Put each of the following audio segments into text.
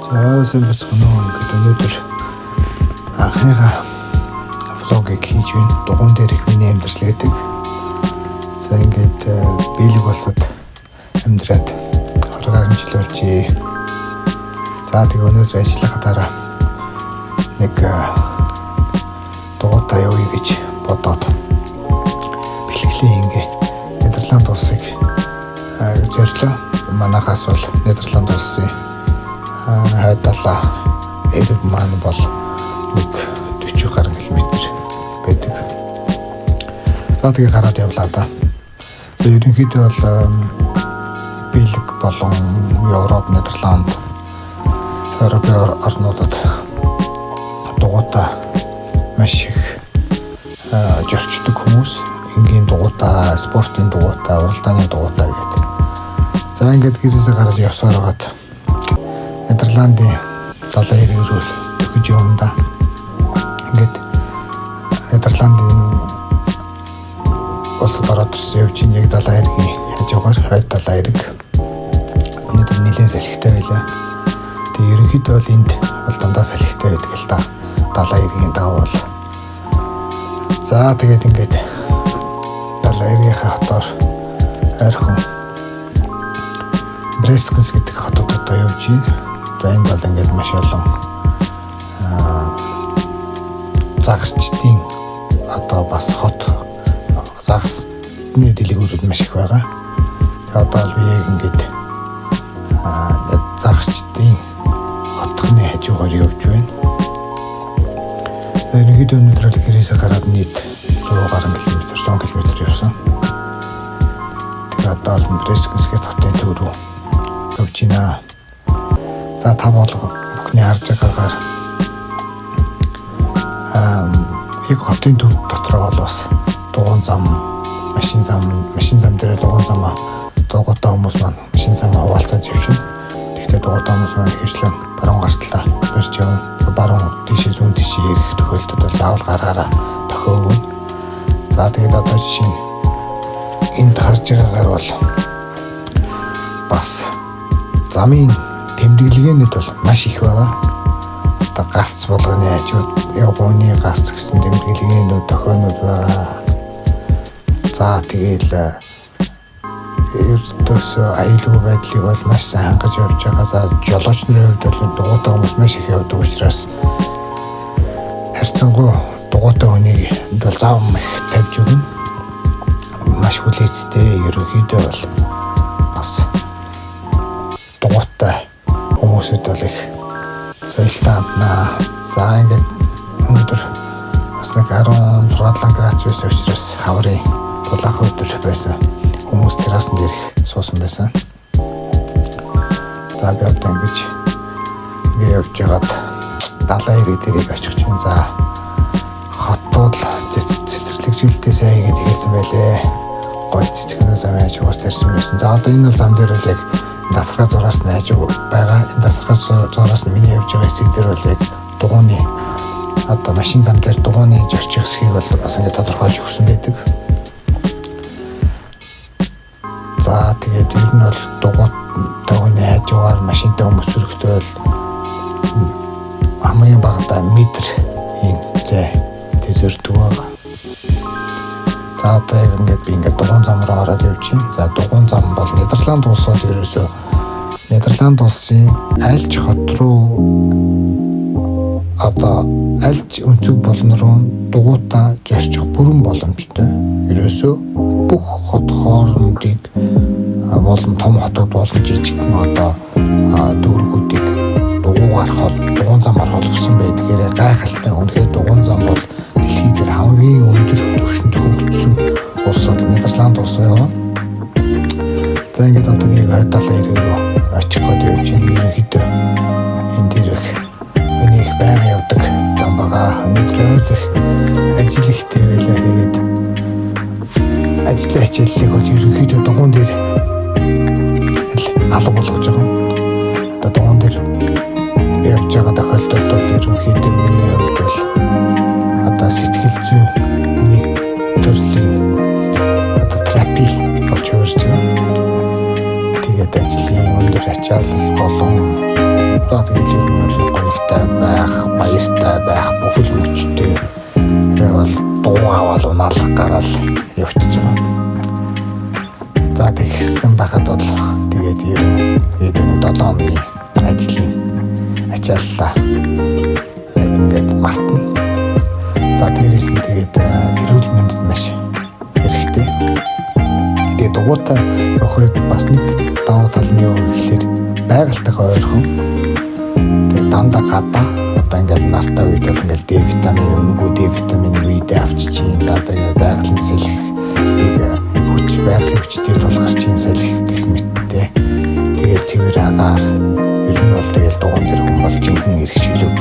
За сайн бацхан ингээд өнөөдөр анхныхаа влогийг хийж байна. Дугуун дээр их миний амьдрал гэдэг. За ингээд биелэг болсод амьдраад 20 гаруй жил болжээ. За тэг өнөөдөр ажиллахад дараа нэг дугуйтаа явъя гэж бодоод бэлгэлээ ингээ Нидерланд улсыг зорилоо. Манайхаас бол Нидерланд улсын хайдалаа эрэг маань бол нэг 40 гаруй километр байдаг. За тэгээ гараад явлаа да. За ерөнхийдөө бол биелэг болон Европ, Нидерланд, Европын орнуудад дугуйтаа маш их зорчдог хүмүүс. Энгийн дугуйтаа, спортын дугуйтаа, уралдааны дугуйтаа гэдэг. За ингээд гэрээсээ гараад явсаар хагаад Нидерландын далайн эргэрүүл төгөж явна да. Ингээд Нидерландын улсад ороод ирсэн явж яг далайн эргийн хажуугаар хойд далайн эрг өнөөдөр нэлээд салхитай байлаа. Тэгээ ерөнхийдөө бол энд бол дандаа салхитай байдаг л да. Далайн эргийн давал. За тэгээд ингээд далайн эргийнхаа хотоор ойрхон Брескенс гэдэг хотод явж байна. За энэ бол ингээд маш олон загасчдын одоо бас хот загасны дэлгүүрүүд маш их байгаа. Тэгээ одоо л би яг ингээд загасчдын хотхны хажуугаар явж байна. Ерөнхийдөө өнөөдөр л гэрээсээ гараад нийт 100 гаруй километр, 100 км явсан. Тэгээ одоо л Брескенс гэдэг хотын төв рүү явж байна. За та бүхний харж байгаагаар яг хотын төв дотроо бол бас дугуйн зам, машин зам дээр дугуйн замаа дугуйтай хүмүүс маань машин замаа хуваалцаад явчихна. Тэгэхдээ дугуйтай хүмүүс маань хөвчлэн баруун гартлаа барьж явна. Баруун тийшээ зүүн тийшээ ирэх тохиолдолд бол заавал гараараа тохиогно. За тэгээд одоо жишээ нь энд харж байгаагаар бол бас замын тэмдэглэгээнүүд бол маш их байгаа. Одоо гарц болгоны хажууд явгооны гарц гэсэн тэмдэглэгээнүүд тохионууд байгаа. За тэгээд эрдөөс аюулгүй байдлыг бол маш сайн хангаж явж байгаа. За жолоочны хувьд бол дугуйтай хүмүүс маш их явдаг учраас харьцангуй дугуйтай хүнийг бол зам их тавьж өгнө. Маш хүлээцтэй ерөнхийдөө бол бас дугуйтай хүмүүсүүд бол их соёлтой амтнаа. За ингээд өнөөдөр бас нэг 16 градус байсан учраас хаврын дулаах өдөр байсан. Хүмүүс террасн дээр суусан байсан. За би одоо ингэж явж байгаад далайн эрэг дээрийг очих чинь за хотод цэцэрлэгжүүлэлтээ сайн хийгээд хэлсэн байлээ. Гоё цэцгэнэ замын хажуугаар тарьсан байсан. За одоо энэ бол зам дээр бол яг дасархай зураас нь хажуу байгаа. Энэ дасархай зураас нь миний явж байгаа хэсэг дээр бол яг дугуйны одоо машин зам дээр дугуйны зорчих хэсгийг бол бас ингэ тодорхойлж өгсөн байдаг. За тэгээд ер нь бол дугуйтай хүний хажуугаар машинтай хүмүүс зөрөхтэй бол хамгийн багадаа метрийн зай зөрдөг байгаа. За одоо яг ингээд би ингээд дугуйн зам руу ороод явж байна. За дугуйн зам бол Нидерланд улс бол ерөөсөө Нидерланд улсын альж хот руу одоо альж өнцөг болон руу дугуйтаа зорчих бүрэн боломжтой. Ерөөсөө бүх хот хоорондыг болон том хотууд болон жижигхэн одоо дүүргүүдийг дугуйн замаар холбосон байдгээр гайхалтай. Үнэхээр дугуйн зам бол дэлхийд дээр хамгийн өндөр түвшинд хөгжсөн улс бол Нидерланд улс байгаа. За ингээд одоо би хойд далайн эрэг рүү очих гээд явж байна. Ерөнхийдөө энэ дээр миний их байнга явдаг зам байгаа. Өнөөдөр их ажил ихтэй байлаа. Тэгээд ажлын хичээллийг бол ерөнхийдөө дугуйн дээр алга болгож байгаа. Одоо дугуйн дээр явж байгаа тохиолдолд бол ерөнхийдөө миний хувьд бол одоо сэтгэл зүйн нэг төрлийн одоо терапи болж өөрчлөж байгаа. Тэгээд ажлын өндөр ачаал болон За тэгээд ер нь бол гонигтай байх, баяртай байх, бүхэл мөчтэй хэрэг бол дуу аваад унаалах гараал явчихж байгаа. За тэгсэн байхад бол тэгээд ер нь эдгээр 7 хоногийн ажлын ачааллаа ингээд мартна. За дээрээс нь тэгээд эрүүл мэндэд маш хэрэгтэй. Тэгээд дугуйтай явахыг бас нэг давуу тал нь юу гэхээр байгальтайгаа ойрхон. Тэгээд дандаа гадаа одоо ингээд нартай үед бол ингээд D витамин, өнгөө D витамины үедээ авчиж, за тэгээд байгалийн салхи хүч, байгалийн хүчтэй тулгарчин салхи гэх мэттэй. Тэгээд цэвэр агаар ер нь бол тэгээд дугуун дээр хүн бол жинхэнэ эрх чөлөөг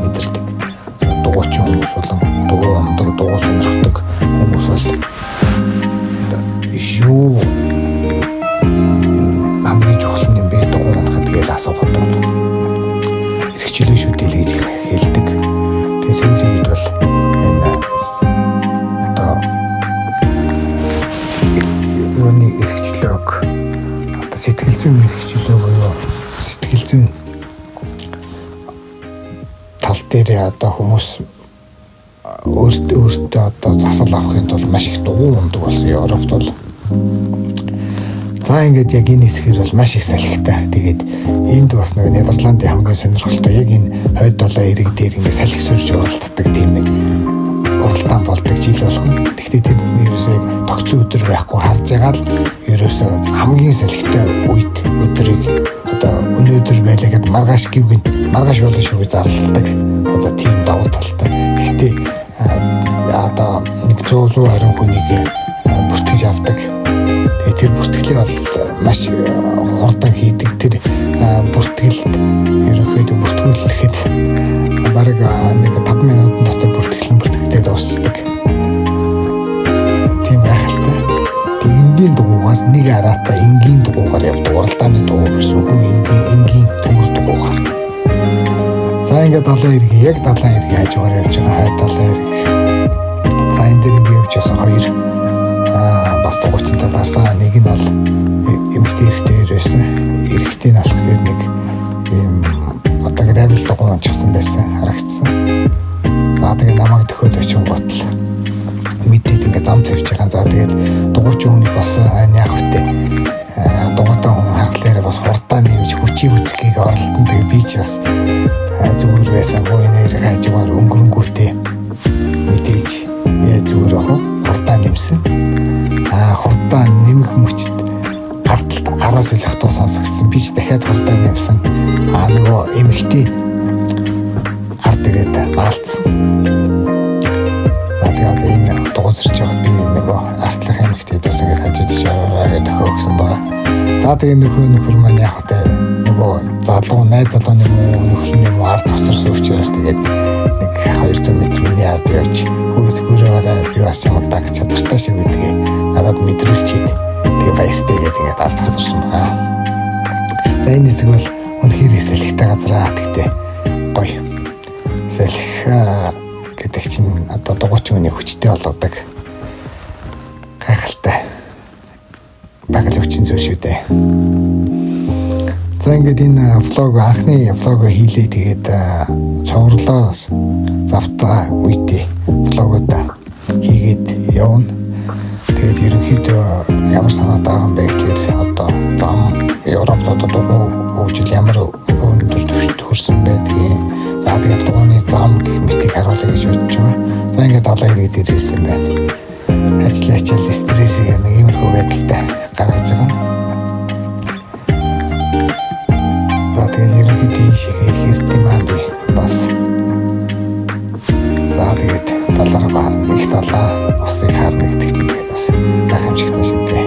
мэдэрдэг. Дугуйчин хүмүүс болон дугуй ундаг, дугуй сонирхдаг хүмүүс бол юу хамгийн чухал юм бэ дугуй унахад тэгээд асуугаад бол эрх чөлөө шүү дээ гэж хэлдэг. Тэгээд сүүлийн үед бол энэ одоо юуны эрх чөлөөг одоо сэтгэл зүйн эрх чөлөө буюу сэтгэл зүйн тал дээр одоо хүмүүс өөртөө одоо засал авахын тулд маш их дугуй ундаг болсон Европт бол. За ингээд яг энэ хэсгээр бол маш их салхитай. Тэгээд энд бас нэг Нидерландын хамгийн сонирхолтой яг энэ хойд долоо ирэг дээр ингээд салхи сорж уралддаг тийм нэг уралдаан болдог жил болгон. Гэхдээ тэдний ерөөсөө тогтсон өдөр байхгүй харж байгаа л ерөөсөө хамгийн салхитай үед өдрийг одоо өнөөдөр байлаа гэд маргааш гэвгэн маргааш болно шүү гэж зарладаг. Одоо тийм давуу талтай. Гэхдээ одоо нэг 100-120 хүнийг бүртгэж авдаг. Тэгээд тэр бүртгэлээ бол маш хурдан хийдэг. Тэр бүртгэлд ерөнхийдөө бүртгүүлэхэд бараг нэг 5 минутын дотор бүртгэлээ дуусдаг. Тийм байхaltaй. Тэгээд энгийн дугуугаар нэг араатай энгийн дугуугаар явдаг. Уралдааны дугуур гэсэн үг энгийн төмөр дугуугаар. За ингээд далайн иргэн яг далайн иргэн хажуугаар явж байгаа хай далайн иргэн. За энэ дээр ингээд явж байсан хоёр бас дугуйчтай дарсан нэг нь бол эмэгтэй эрэгтэй байсан. Эрэгтэй налах дээр нэг ийм одоо гравил дугуй унчихсан байсан харагдсан. За тэгээд намайг төхөөд очин готл мэдээд ингээд зам тавьж байгаа. За тэгээд дугуйч хүн болсон яах вэ? Дугуйтай хүн харахлаараа бас хурдаа нэмж хүчийг үзэхийг оролдсон. Тэгээд би ч бас зүгээр байсангүй нэр хажуугаар өнгөрөнгүүтээ мэдээж зүгээр ах хурдаа нэмсэн. Хурдаа нэмэх мөчд ардталт араас солих дуу сонсогдсон. Би ч дахиад хурдаа нэмсэн. Нөгөө эмэгтэй ард ирээд наалцсан. За тэгээд энэ дугуй зөрч явахад би нөгөө артлах эмэгтэйд бас ингээд хажууд шаараад төхөө өгсөн байгаа. За тэгээд нөхөр маань яг хөтэ нөгөө залуу найз залууны нөхөрний ард хоцорсон учраас тэгээд нэг 200 м миний ард явж хөөс гөрөөрөө би бас чамд дагч чадвартай шүү гэдгийг надад мэдрүүлчихэд тэгээ баяртай гэдэг ингээд ард хоцорсон байгаа. За энэ хэсэг бол үнэхээр салхитай газраа гэхдээ гоё. Салхи гэдэг чинь одоо дугуйчин хүний хүчтэй болгодог гайхалтай байгалийн хүчин зүйл шүү дээ. За ингээд энэ анхны влог хийлээ тэгээд цоврлоо завтаа үедээ влогод хийгээд явна. Тэгээд ерөнхийдөө ямар санаад байгаа юм бэ гэхээр одоо зам Европт одоо дугуй хөгжил ямар өндөр түвшинд хүрсэн байдгийг. За тэгээд дугуйны зам гэх мэтийг харуулъя гэж бодож байгаа. За ингээд далайн иргэд ирсэн байна. Ажлын ачаал стрессийг нэг иймэрхүү байдалтай гаргаж байгаа. За тэгээд ерөнхийдөө ийшээ хэрдэм аа би бас. За тэгээд талаараа нэг талаа усыг харна гэдэг чинь тэгээд бас гайхамшигтай шигтэй.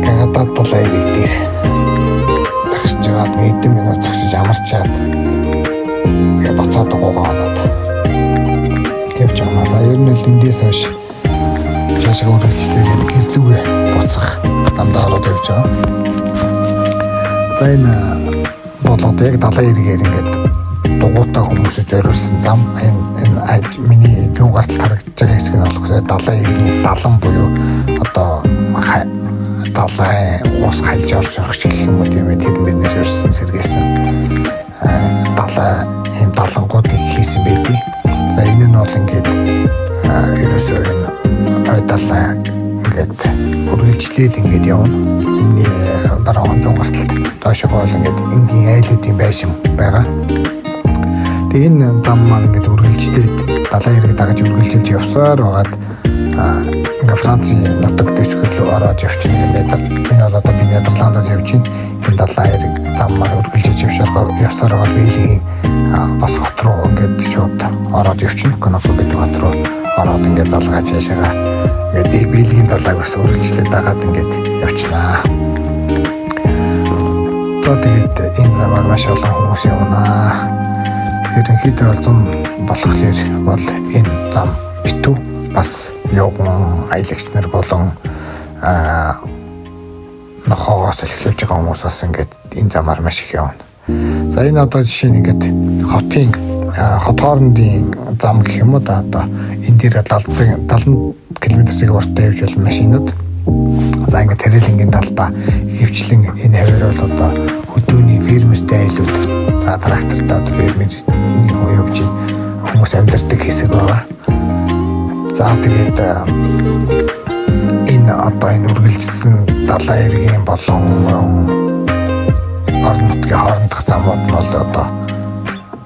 Гадаад талаа ирэх дээр зогсож байгаад нэг хэдэн минут зогсож амарчаад тэгээ буцаад дугуйгаа оноод явж байгаа. За ер нь л эндээс хойш цаашаа үргэлжлээд гэрцүүгээ буцах замдаа ороод явж байгаа. За энэ болоод яг далайн иргээр ингээд дугуйтай хүмүүсээ зориулсан зам энэ миний зүүн гартал харагдаж байгаа хэсэг нь болохоор далайн иргэний далан буюу одоо далайн ус хайлж орж явах гэх юм уу тийм ээ, тэр мөрнөөс өрсөн сэргээсэн далай ийм далангуудыг хийсэн байдий. За энэ нь бол ингээд ерөөсөө энэ далай ингээд үргэлжлээл ингээд явна. Энэ баруун зунгарталд доошоо бол ингээд энгийн айлуудын байшин байгаа. Тэгээ энэ зам маань ингээд үргэлжлээд далайн иргэд дагаж үргэлжилж явсаар байгаад ингээд Францын нутаг дэвсгэр рүү ороод явчихна. Энэ бол одоо би Нидерландад явж байна. Энэ далайн ирэг зам маань үргэлжлэж явсаар байгаад Бельгийн бас хот руу ингээд шууд ороод явчихна. Коноко гэдэг хот руу ороод ингээд залгаа цаашаага ингээд Бельгийн далайг бас үргэлжлээд дагаад ингээд явчихнаа. За тэгээд энэ замаар маш олон хүмүүс явнаа. Ерөнхийдөө бол зам болохоор бол энэ зам битүү бас явган аялагч нар болон нохоогоос эхлэж байгаа хүмүүс бас ингээд энэ замаар маш их явна. За энэ одоо жишээ нь ингээд хот хоорондын зам гэх юм уу да, одоо энэ дээр 70 км/цаг уртаа явж бол машинууд. За ингээд Тэрэлэнгийн талбай хөвчлэн энэ хавар бол одоо хөдөөний фермертэй айлууд, за трактортай одоо фермерний хүн явж хүмүүс амьдардаг хэсэг байгаа. За тэгээд энэ одоо энэ үргэлжилсэн далайн иргэн болон орон нутгийн хоорондох замууд нь бол одоо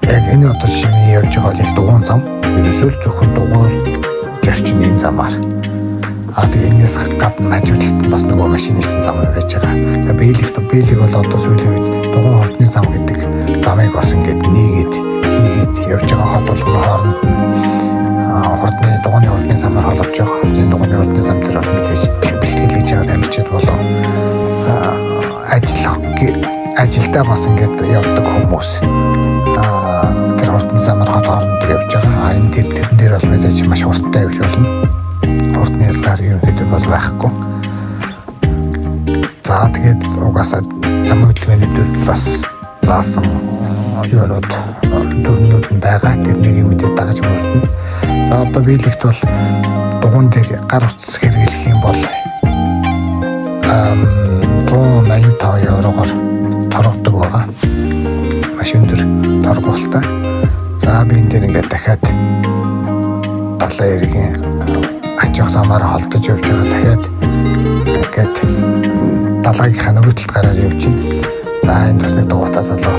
яг энэ одоо жишээ нь явж байгаа яг дугуйн зам. Ерөөсөө зөвхөн дугуйн зорчин энэ замаар. Тэгээ энэс гадна хажуу талд нь бас нөгөө машинистын зам байж байгаа. За Бельг бол одоо сүүлийн үед дугуйн ордны зам гэдэг замыг бас ингээд нийгээд хийгээд явж байгаа хот болгоны хооронд нь дугуйн ордны замаар холбож байгаа. Энэ дугуйн ордны зам дээр бол мэдээж бэлтгэл хийж байгаа тамирчид болон ажилдаа бас ингээд явдаг хүмүүс тэр ордны замаар хот хооронд явж байгаа. Энэ тэрэн дээр бол мэдээж маш хурдтай явж болно. Ордны хязгаар ерөнхийдөө бол байхгүй. За тэгээд угаасаа зам хөдөлгөөний төвд бас заасан юунууд дөрнүүд нь байгаа. Тэрнийг мэдээд дагаж мөрдөн. За одоо Бельгт бол дугуйн дээр гар утас хэрэглэх юм бол 185 еврогоор торгодог байгаа. Маш өндөр торгуулалттай. За би энэ дээр ингээд дахиад далайн иргэн хажуу замаараа холдож явж байгаа. Дахиад ингээд далайгийнхаа нөгөө талд гараад явж байна. За энэ бас нэг дугуйтаа залуу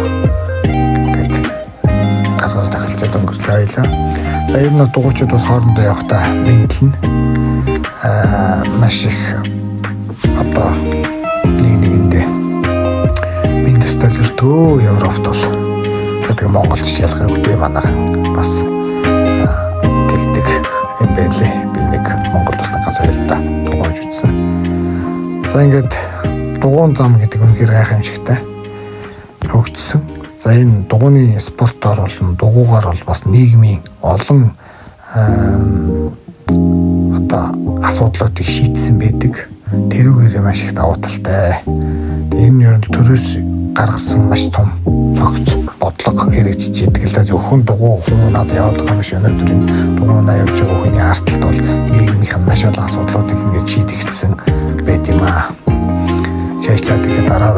ингээд гаргаж тахилчаад өнгөрлөө ойлоо. За ер нь дугуйчууд бас хоорондоо явахдаа мэдлэн маш их одоо нэгэндээ мэдэстэй зөртөө Европт бол гэдэг Монголч ялгаагүй дээ манайхан бас тэгдэг юм байлээ. Би нэг Монгол бас нэг газар хэлдэ дугуйж үзсэн. За ингээд дугуйн зам гэдэг үнэхээр гайхамшигтай хөгжсөн. За энэ дугуйны спортоор болон дугуйгаар бол бас нийгмийн олон одоо асуудлуудыг шийдсэн байдаг. Тэрүүгээр маш их давуу талтай. Тэгээ энэ ер нь төрөөс гаргасан маш том цогц бодлого хэрэгжиж идэг л да. Зөвхөн дугуй хүн надад яваад байгаа юм шиг өнөөдөр энэ дугуйнаа явж байгаа хүний ардталт бол нийгмийнх нь маш олон асуудлуудыг ингэж шийдэгдсэн байт юм аа. Шаашлаад тэгээ дараа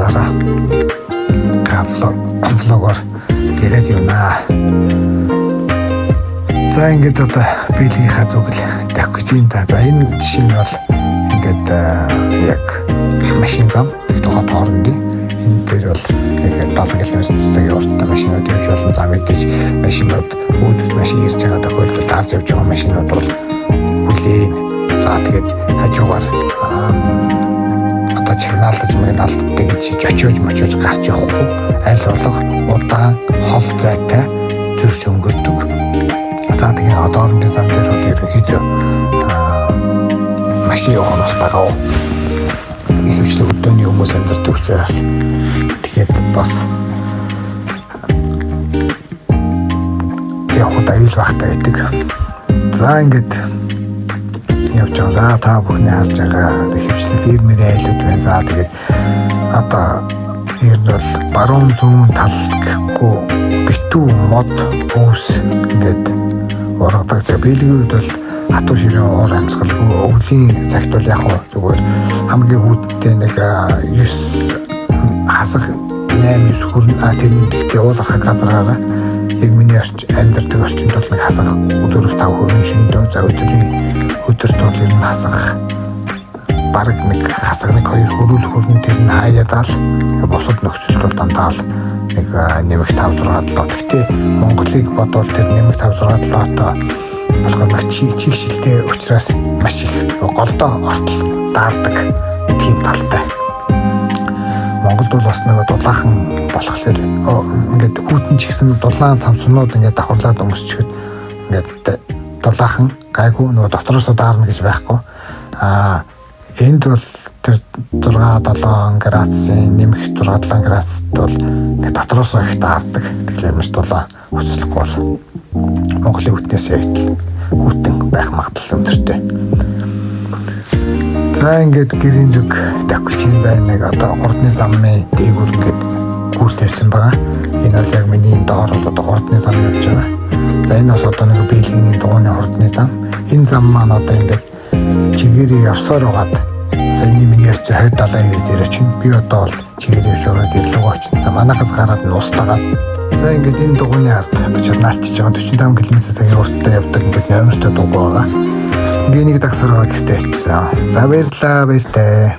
влогоор яриад явнаа. За ингээд одоо Бельгийнхаа зүгэл давх гэж юм да. За энэ жишээ нь бол ингээд яг машин зам хот хоорондын энэ дээр бол яг 70 км/цагийн урттай машинууд явж болно. За мэдээж машинууд өөдөөс машин ирж байгаа тохиолдолд дарж явж байгаа машинууд бол хүлээн. За тэгээд хажуугаар одоо чигнаалдаж мэгнаалддаг гэж очиж гарч явахгүй. Аль болох удаан хол зайтай зөрж өнгөрдөг. За тэгээд хот хоорондын зам дээр бол ерөнхийдөө машин явахнаас байгаа. Ихэвчлэн өдөөний хүмүүс амьдардаг учраас тэгээд бас явахд аюул багтаа байдаг. За ингээд явж байгаа. За та бүхний харж байгаа ихэвчлэн фермерийн айлууд байна. За тэгээд одоо ер нь бол баруун зүүн тал гэхгүй битүү мод өвс ингээд ургадаг. За Бельгийн үед бол хатуу ширээ уур амьсгалгүй өвлийн цагт бол яг зүгээр хамгийн хүүдтэй нэг 9 хасах 8-9 хүрнэ. Тэр гэхдээ уулархах газараараа яг миний амьдардаг орчинд бол нэг хасах 4-5 хүрнэ шөндөө. За өдөрт бол ер нь хасах бараг нэг хасах нэг 2 хүрнэ тэр нь хаяадаа л босод нөхцөлд бол дандаа л нэг нэмэх 5-6 долоо. Гэхдээ Монголыг бодвол тэр нэмэх 5-6 долоотоо болохоор нэг чигшилтэй учраас маш их голдоо ортол даардаг тийм талтай. Монголд бол бас нэг дулаахан болохоор ингээд хүүтэн ч гэсэн дулаан цамцнууд ингээд давхарлаад өмсчихэд ингээд дулаахан гайгүй нөгөө дотроосоо даарна гэж байхгүй. Энд бол тэр 6-7 градусын нэмэх 6-7 градуст бол ингээд дотроосоо их даардаг. Тэгэхээр маш дулаан хүчлэхгүй бол Монголын хүүтнээс яг хүүтэн байх магадлал өндөртэй. За ингээд гэрийн зүг давхичин зай нэг одоо урдны замын дээгүүр ингээд гүр тавьсан байгаа. Энэ бол яг миний доор бол одоо урдны зам явж байгаа. За энэ бас одоо нэг биелгийн дууны урдны зам. Энэ зам маань одоо ингээд чигээрээ явсаар байгаад саяны миний очиж хойд далаа ирээд ирээ чинь би одоо бол чигээрээ явшаад гэрлэг очив. За манайхаас гараад нь устагаад за ингээд энэ дугууны ард очиж наалтчих байгаа 45 км/цагийн урттай явдаг ингээд номертой дугуй байгаа. Ингээд нэг дагсараа гэстэй очсон. За баярлалаа баяртай.